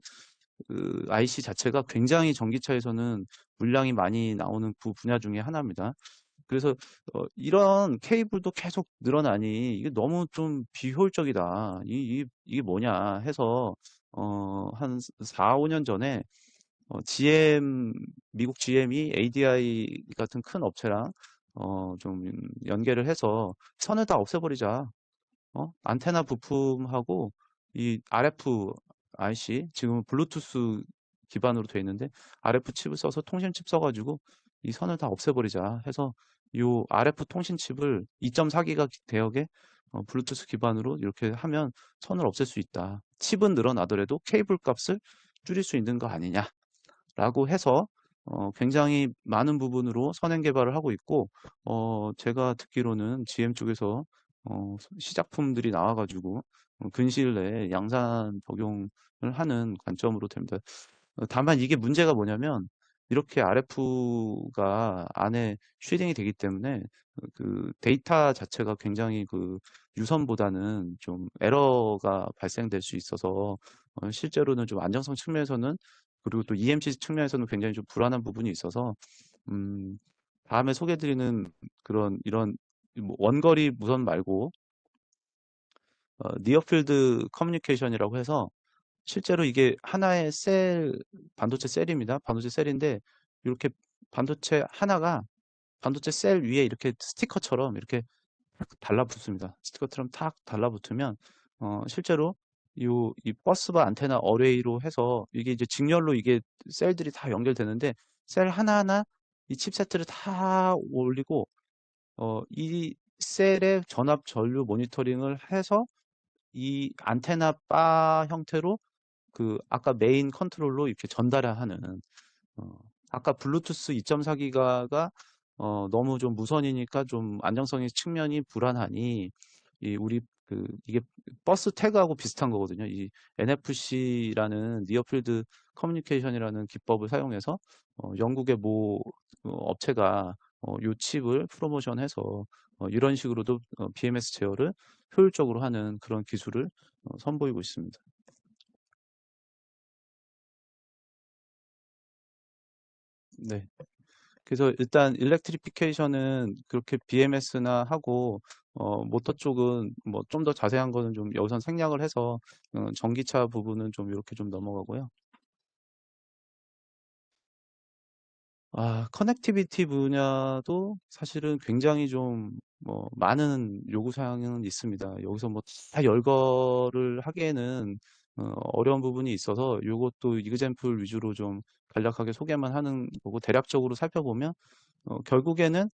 그 IC 자체가 굉장히 전기차에서는 물량이 많이 나오는 분야 중에 하나입니다. 그래서 이런 케이블도 계속 늘어나니 이게 너무 좀 비효율적이다. 이게 뭐냐 해서 한 4, 5년 전에 미국 GM이 ADI 같은 큰 업체랑 좀 연계를 해서 선을 다 없애버리자. 안테나 부품하고 이 RF IC, 지금은 블루투스 기반으로 되어 있는데 RF 칩을 써서 통신 칩 써가지고 이 선을 다 없애버리자 해서 이 RF 통신 칩을 2.4기가 대역에 블루투스 기반으로 이렇게 하면 선을 없앨 수 있다. 칩은 늘어나더라도 케이블 값을 줄일 수 있는 거 아니냐라고 해서 굉장히 많은 부분으로 선행 개발을 하고 있고 제가 듣기로는 GM 쪽에서 시작품들이 나와가지고 근시일 내에 양산 적용을 하는 관점으로 됩니다. 다만 이게 문제가 뭐냐면 이렇게 RF가 안에 쉐딩이 되기 때문에 그 데이터 자체가 굉장히 그 유선보다는 좀 에러가 발생될 수 있어서 실제로는 좀 안정성 측면에서는 그리고 또 EMC 측면에서는 굉장히 좀 불안한 부분이 있어서 음, 다음에 소개드리는 그런 이런 뭐 원거리 무선 말고 니어필드 커뮤니케이션이라고 해서 실제로 이게 하나의 반도체 셀입니다. 반도체 셀인데 이렇게 반도체 하나가 반도체 셀 위에 이렇게 스티커처럼 이렇게 탁 달라붙습니다. 스티커처럼 탁 달라붙으면 실제로 이 버스바 안테나 어레이로 해서 이게 이제 직렬로 이게 셀들이 다 연결되는데 셀 하나하나 이 칩세트를 다 올리고 이 셀의 전압 전류 모니터링을 해서 이 안테나 바 형태로 그 아까 메인 컨트롤로 이렇게 전달을 하는 어, 아까 블루투스 2.4기가가 너무 좀 무선이니까 좀 안정성의 측면이 불안하니 우리 이게 버스 태그하고 비슷한 거거든요. 이 NFC라는 니어필드 커뮤니케이션이라는 기법을 사용해서 영국의 모 업체가 요 칩을 프로모션해서 이런 식으로도 BMS 제어를 효율적으로 하는 그런 기술을 선보이고 있습니다. 네. 그래서 일단 일렉트리피케이션은 그렇게 BMS나 하고 모터 쪽은 뭐 좀 더 자세한 거는 좀 여기선 생략을 해서 전기차 부분은 좀 이렇게 좀 넘어가고요. 커넥티비티 분야도 사실은 굉장히 좀 뭐 많은 요구 사항은 있습니다. 여기서 뭐 다 열거를 하기에는 어려운 부분이 있어서 요것도 이그젬플 위주로 좀 간략하게 소개만 하는 거고, 대략적으로 살펴보면 결국에는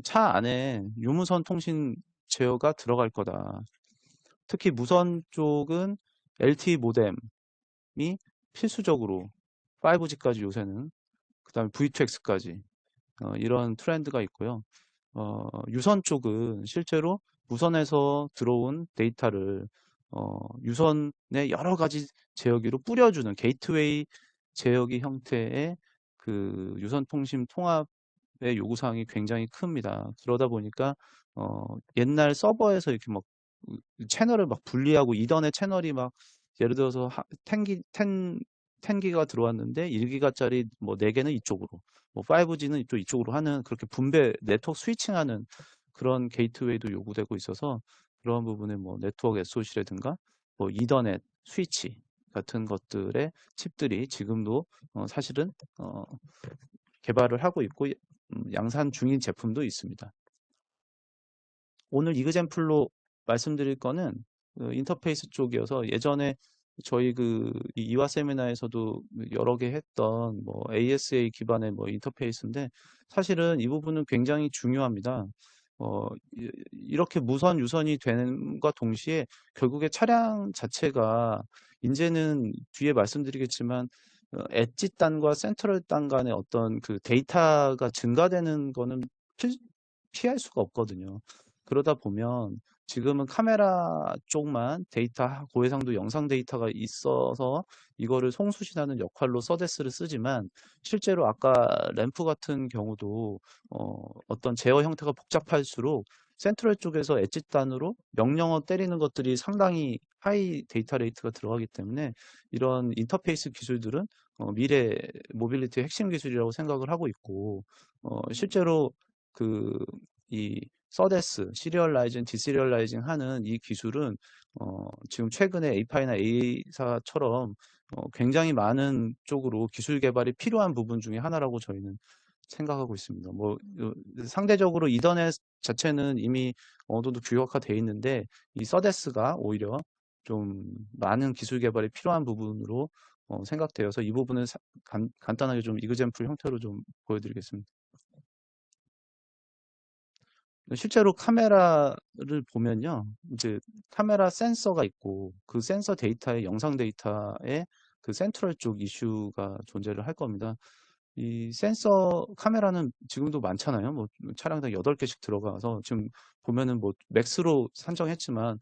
차 안에 유무선 통신 제어가 들어갈 거다. 특히 무선 쪽은 LTE 모뎀이 필수적으로 5G까지 요새는, 그다음에 V2X까지 이런 트렌드가 있고요. 유선 쪽은 실제로 무선에서 들어온 데이터를 유선의 여러 가지 제어기로 뿌려주는 게이트웨이 제어기 형태의 그 유선 통신 통합의 요구사항이 굉장히 큽니다. 그러다 보니까 옛날 서버에서 이렇게 막 채널을 막 분리하고, 이더넷 채널이 막 예를 들어서 10기가 들어왔는데 1기가짜리 뭐 4개는 이쪽으로, 뭐 5G는 이쪽으로 하는, 그렇게 분배 네트워크 스위칭하는 그런 게이트웨이도 요구되고 있어서, 그런 부분에 뭐 네트워크 SOC라든가 뭐 이더넷 스위치 같은 것들의 칩들이 지금도 사실은 개발을 하고 있고 양산 중인 제품도 있습니다. 오늘 이그젠플로 말씀드릴 거는 그 인터페이스 쪽이어서, 예전에 저희 이와 세미나에서도 여러 개 했던 뭐 ASA 기반의 뭐 인터페이스인데, 사실은 이 부분은 굉장히 중요합니다. 이렇게 무선 유선이 되는과 동시에 결국에 차량 자체가 이제는 뒤에 말씀드리겠지만 엣지 단과 센트럴 단 간의 어떤 그 데이터가 증가되는 거는 피할 수가 없거든요. 그러다 보면 지금은 카메라 쪽만 데이터, 고해상도 영상 데이터가 있어서 이거를 송수신하는 역할로 서데스를 쓰지만, 실제로 아까 램프 같은 경우도 어떤 제어 형태가 복잡할수록 센트럴 쪽에서 엣지 단으로 명령어 때리는 것들이 상당히 하이 데이터 레이트가 들어가기 때문에, 이런 인터페이스 기술들은 미래 모빌리티의 핵심 기술이라고 생각을 하고 있고, 실제로 그 이 서데스, 시리얼라이징, 디시리얼라이징 하는 이 기술은 지금 최근에 에이파이나 A사처럼 굉장히 많은 쪽으로 기술 개발이 필요한 부분 중에 하나라고 저희는 생각하고 있습니다. 뭐 상대적으로 이더넷 자체는 이미 어느 정도 규격화되어 있는데, 이 서데스가 오히려 좀 많은 기술 개발이 필요한 부분으로 생각되어서, 이 부분은 간단하게 좀 이그젠플 형태로 좀 보여드리겠습니다. 실제로 카메라를 보면요, 이제 카메라 센서가 있고, 그 센서 데이터의 영상 데이터에 그 센트럴 쪽 이슈가 존재를 할 겁니다. 이 센서 카메라는 지금도 많잖아요. 뭐 차량당 8개씩 들어가서, 지금 보면은 뭐 맥스로 산정했지만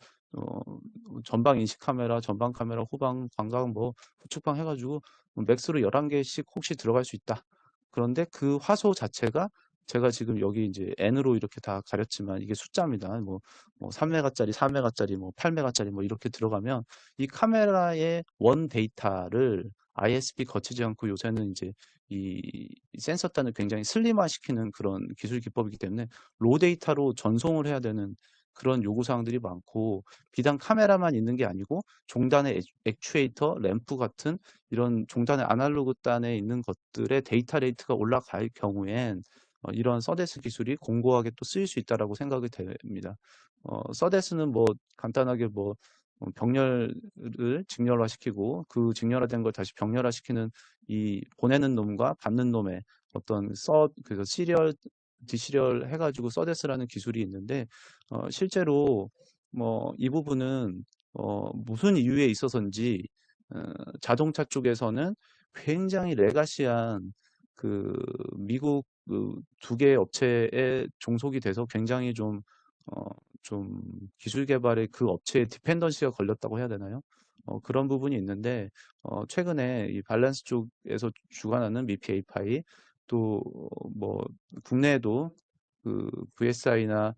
전방 인식 카메라, 전방 카메라, 후방, 광각, 뭐 후측방 해가지고 맥스로 11개씩 혹시 들어갈 수 있다. 그런데 그 화소 자체가, 제가 지금 여기 이제 N으로 이렇게 다 가렸지만 이게 숫자입니다. 뭐 3메가짜리, 4메가짜리, 뭐 8메가짜리 뭐 이렇게 들어가면, 이 카메라의 원 데이터를 ISP 거치지 않고, 요새는 이제 이 센서 단을 굉장히 슬림화 시키는 그런 기술 기법이기 때문에 로 데이터로 전송을 해야 되는 그런 요구 사항들이 많고, 비단 카메라만 있는 게 아니고 종단의 액추에이터, 램프 같은 이런 종단의 아날로그 단에 있는 것들의 데이터 레이트가 올라갈 경우엔 이런 서데스 기술이 공고하게 또 쓰일 수 있다라고 생각이 됩니다. 서데스는 뭐 간단하게 뭐 병렬을 직렬화시키고, 그 직렬화된 걸 다시 병렬화시키는 이 보내는 놈과 받는 놈의 어떤 그래서 시리얼, 디시리얼 해가지고 서데스라는 기술이 있는데, 실제로 뭐 이 부분은 무슨 이유에 있어서인지 자동차 쪽에서는 굉장히 레가시한 그 미국 그 2개 업체에 종속이 돼서 굉장히 어, 좀 기술 개발에 그 업체의 디펜던시가 걸렸다고 해야 되나요? 그런 부분이 있는데, 최근에 이 밸런스 쪽에서 주관하는 미피 에이파이, 또 뭐 국내에도 그 VSI나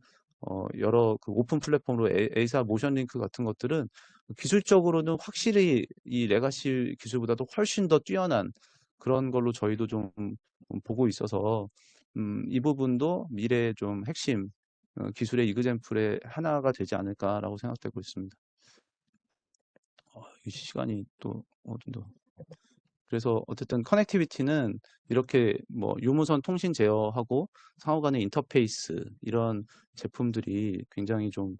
여러 그 오픈 플랫폼으로 A사 모션 링크 같은 것들은 기술적으로는 확실히 이 레가시 기술보다도 훨씬 더 뛰어난 그런 걸로 저희도 좀 보고 있어서 이 부분도 미래의 좀 핵심 기술의 이그젠플의 하나가 되지 않을까라고 생각되고 있습니다. 이 시간이 또 어딘가. 그래서 어쨌든 커넥티비티는 이렇게 뭐 유무선 통신 제어하고 상호 간의 인터페이스 이런 제품들이 굉장히 좀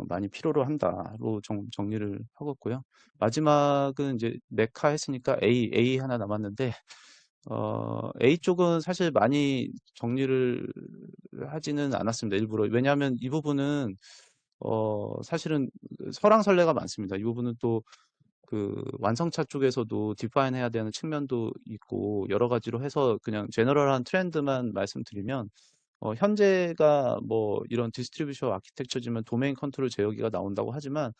많이 필요로 한다로 정리를 하고 있고요. 마지막은 이제 메카 했으니까 A 하나 남았는데 A 쪽은 사실 많이 정리를 하지는 않았습니다. 일부러. 왜냐하면 이 부분은 사실은 설왕설래가 많습니다. 이 부분은 또 그 완성차 쪽에서도 디파인 해야 되는 측면도 있고 여러 가지로 해서 그냥 제너럴한 트렌드만 말씀드리면 현재가 뭐 이런 디스트리뷰션 아키텍처지만 도메인 컨트롤 제어기가 나온다고 하지만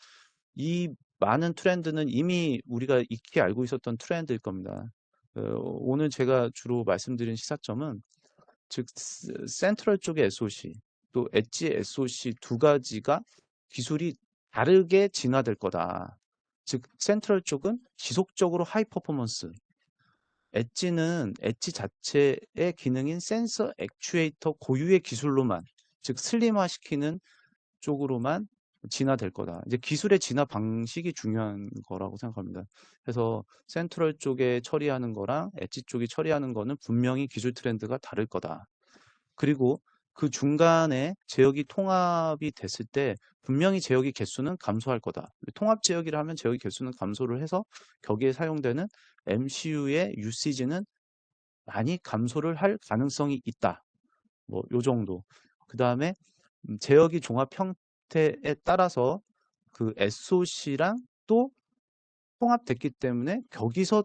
이 많은 트렌드는 이미 우리가 익히 알고 있었던 트렌드일 겁니다. 오늘 제가 주로 말씀드린 시사점은 즉 센트럴 쪽의 SoC 또 엣지 SoC 두 가지가 기술이 다르게 진화될 거다. 즉 센트럴 쪽은 지속적으로 하이 퍼포먼스, 엣지는 엣지 자체의 기능인 센서 액추에이터 고유의 기술로만, 즉 슬림화시키는 쪽으로만 진화될 거다. 이제 기술의 진화 방식이 중요한 거라고 생각합니다. 그래서 센트럴 쪽에 처리하는 거랑 엣지 쪽이 처리하는 거는 분명히 기술 트렌드가 다를 거다. 그리고 그 중간에 제어기 통합이 됐을 때 분명히 제어기 개수는 감소할 거다. 통합 제어기를 하면 제어기 개수는 감소를 해서 거기에 사용되는 MCU의 유시지는 많이 감소를 할 가능성이 있다. 뭐 요 정도. 그 다음에 제어기 종합 형태에 따라서 그 SoC랑 또 통합됐기 때문에 거기서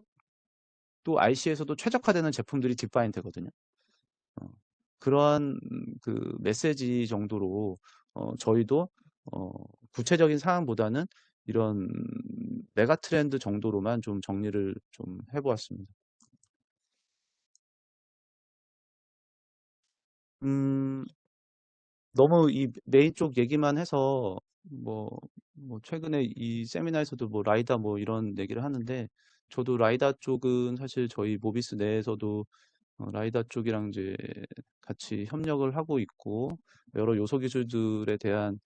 또 IC에서도 최적화되는 제품들이 디파인 되거든요. 그러한 그 메시지 정도로 저희도 구체적인 사항보다는 이런 메가 트렌드 정도로만 좀 정리를 좀 해보았습니다. 너무 이 메인 쪽 얘기만 해서 뭐, 뭐 최근에 이 세미나에서도 뭐 라이다 뭐 이런 얘기를 하는데 저도 라이다 쪽은 사실 저희 모비스 내에서도 라이다 쪽이랑 이제 같이 협력을 하고 있고 여러 요소 기술들에 대한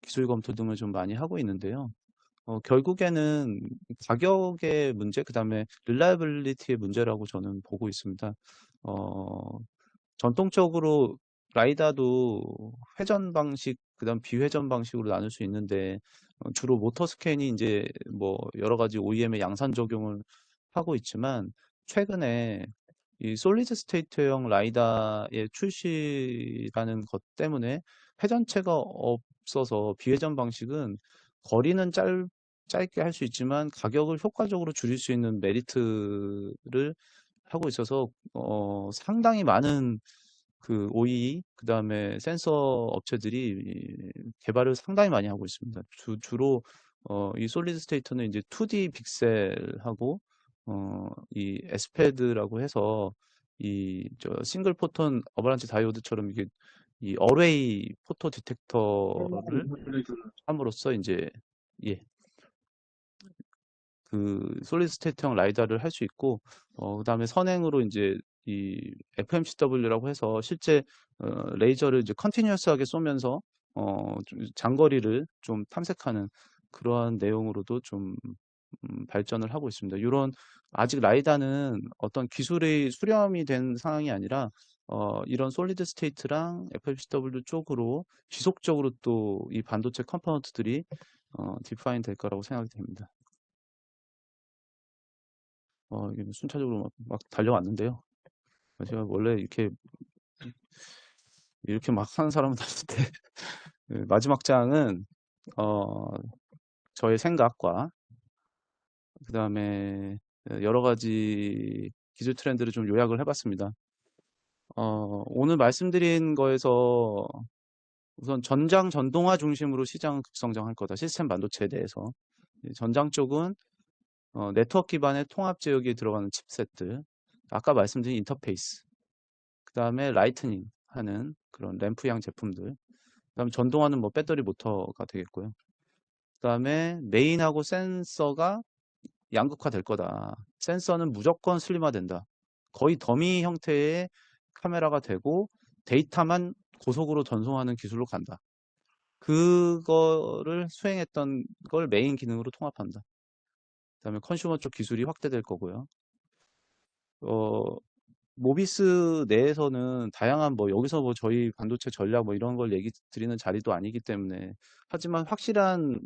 기술 검토 등을 좀 많이 하고 있는데요. 결국에는 가격의 문제, 그 다음에 릴라이빌리티의 문제라고 저는 보고 있습니다. 어, 전통적으로 라이다도 회전 방식, 그다음 비회전 방식으로 나눌 수 있는데 주로 모터 스캔이 이제 뭐 여러 가지 OEM의 양산 적용을 하고 있지만 최근에 이 솔리드 스테이트형 라이다의 출시라는 것 때문에 회전체가 없어서 비회전 방식은 거리는 짧게 할 수 있지만 가격을 효과적으로 줄일 수 있는 메리트를 하고 있어서 상당히 많은 그 OEE 그다음에 센서 업체들이 개발을 상당히 많이 하고 있습니다. 주로 이 솔리드 스테이트는 이제 2D 픽셀하고 이 에스페드라고 해서 이 저 싱글 포톤 어바란치 다이오드처럼 이게 이 어레이 포토 디텍터를 함으로써 이제 예, 그 솔리드 스테이트형 라이다를 할 수 있고 그다음에 선행으로 이제 이 FMCW라고 해서 실제 레이저를 이제 컨티뉴어스하게 쏘면서 좀 장거리를 좀 탐색하는 그러한 내용으로도 좀 발전을 하고 있습니다. 이런 아직 라이다는 어떤 기술의 수렴이 된 상황이 아니라 이런 솔리드 스테이트랑 FMCW 쪽으로 지속적으로 또 이 반도체 컴포넌트들이 디파인 될 거라고 생각이 됩니다. 이게 순차적으로 막 달려왔는데요. 제가 원래 이렇게 막 하는 사람은 아닌데, 마지막 장은, 저의 생각과, 그 다음에 여러 가지 기술 트렌드를 좀 요약을 해봤습니다. 오늘 말씀드린 거에서 우선 전장 전동화 중심으로 시장 급성장할 거다. 시스템 반도체에 대해서. 전장 쪽은 네트워크 기반의 통합 제어기에 들어가는 칩셋들, 아까 말씀드린 인터페이스, 그 다음에 라이트닝 하는 그런 램프형 제품들, 그 다음에 전동하는 뭐 배터리 모터가 되겠고요. 그 다음에 메인하고 센서가 양극화 될 거다. 센서는 무조건 슬림화 된다. 거의 더미 형태의 카메라가 되고 데이터만 고속으로 전송하는 기술로 간다. 그거를 수행했던 걸 메인 기능으로 통합한다. 그다음에 컨슈머 쪽 기술이 확대될 거고요. 모비스 내에서는 다양한 뭐 여기서 뭐 저희 반도체 전략 뭐 이런 걸 얘기 드리는 자리도 아니기 때문에, 하지만 확실한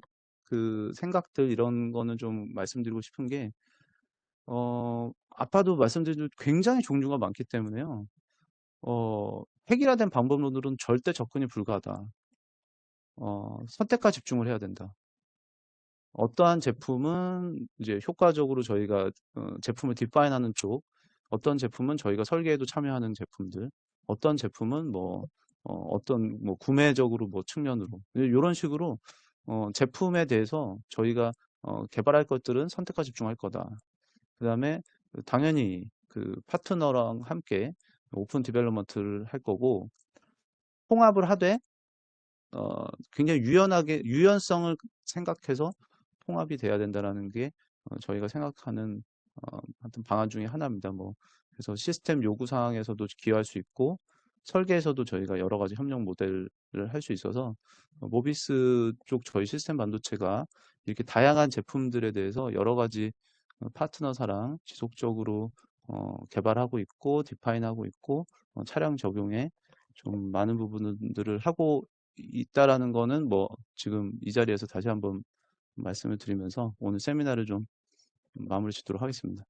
그 생각들 이런 거는 좀 말씀드리고 싶은 게, 아까도 말씀드린 굉장히 종류가 많기 때문에요. 획일화된 방법론으로는 절대 접근이 불가하다. 선택과 집중을 해야 된다. 어떠한 제품은 이제 효과적으로 저희가 제품을 디파인하는 쪽, 어떤 제품은 저희가 설계에도 참여하는 제품들, 어떤 제품은 뭐 어떤 뭐 구매적으로 뭐 측면으로 이런 식으로 제품에 대해서 저희가 개발할 것들은 선택과 집중할 거다. 그다음에 당연히 그 파트너랑 함께 오픈 디벨롭먼트를 할 거고, 통합을 하되 굉장히 유연성을 생각해서 통합이 돼야 된다라는 게 저희가 생각하는 하여튼 방안 중에 하나입니다. 뭐 그래서 시스템 요구 사항에서도 기여할 수 있고, 설계에서도 저희가 여러 가지 협력 모델을 할 수 있어서 모비스 쪽 저희 시스템 반도체가 이렇게 다양한 제품들에 대해서 여러 가지 파트너사랑 지속적으로 개발하고 있고 디파인하고 있고 차량 적용에 좀 많은 부분들을 하고 있다라는 거는 뭐 지금 이 자리에서 다시 한번 말씀을 드리면서 오늘 세미나를 좀 마무리 짓도록 하겠습니다.